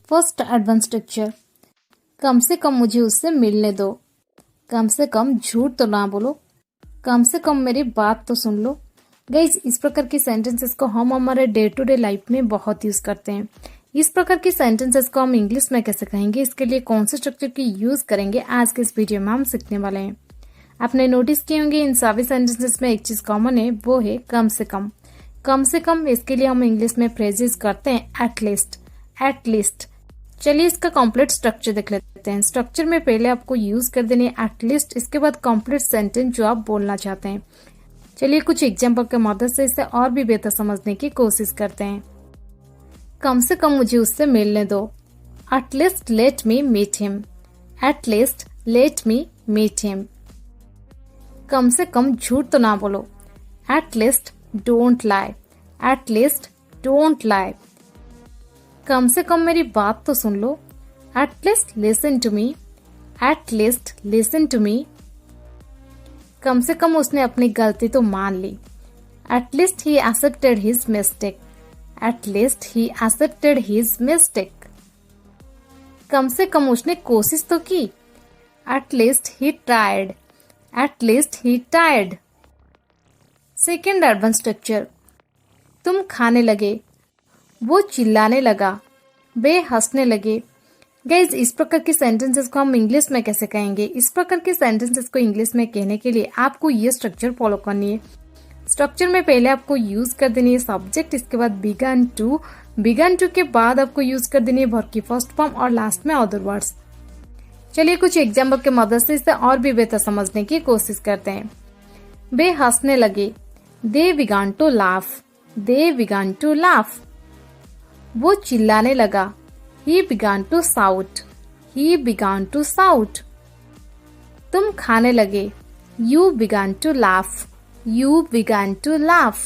First advance structure, कम से कम मुझे उससे मिलने दो। कम से कम झूठ तो ना बोलो। कम से कम मेरी बात तो सुन लो। गाइज, इस प्रकार की सेंटेंसेस को हम हमारे डे टू डे लाइफ में बहुत यूज करते हैं। इस प्रकार की सेंटेंसेस को हम इंग्लिश में कैसे कहेंगे, इसके लिए कौन से स्ट्रक्चर की यूज करेंगे, आज के इस वीडियो में हम सीखने वाले हैं। आपने नोटिस किए होंगे इन सभी सेंटेंसेस में एक चीज कॉमन है, वो है कम से कम। कम से कम इसके लिए हम इंग्लिश में फ्रेजेस करते हैं एटलीस्ट। एटलीस्ट। चलिए इसका कंप्लीट स्ट्रक्चर देख लेते हैं। स्ट्रक्चर में पहले आपको यूज कर देनी है एटलीस्ट, इसके बाद कंप्लीट सेंटेंस जो आप बोलना चाहते हैं। चलिए कुछ एग्जाम्पल के मदद से इसे और भी बेहतर समझने की कोशिश करते हैं। कम से कम मुझे उससे मिलने दो। At least let me meet him. At least let me meet him. कम से कम झूठ तो ना बोलो। At least don't lie. At least don't lie. कम से कम मेरी बात तो सुन लो। At least listen to me. At least listen to me. कम से कम उसने अपनी गलती तो मान ली। At least he accepted his mistake. At least he accepted his mistake. कम से कम उसने कोशिश तो की। At least he tried. At least he tried. Second advance structure, तुम खाने लगे। वो चिल्लाने लगा। वे हंसने लगे। गाइज, इस प्रकार की सेंटेंसेस को हम इंग्लिश में कैसे कहेंगे? इस प्रकार के सेंटेंसेस को इंग्लिश में कहने के लिए आपको ये स्ट्रक्चर फॉलो करनी है। स्ट्रक्चर में पहले आपको यूज कर देनी है सब्जेक्ट, इसके बाद बिगन टू। बिगन टू के बाद आपको यूज कर देनी है वर्ब की फर्स्ट फॉर्म और लास्ट में अदर वर्ड्स। चलिए कुछ एग्जाम्पल के मदद से इसे और भी बेहतर समझने की कोशिश करते हैं। वे हंसने लगे। They began to laugh. They began to laugh. वो चिल्लाने लगा। He began to shout. He began to shout. तुम खाने लगे। You began to laugh. You began to laugh.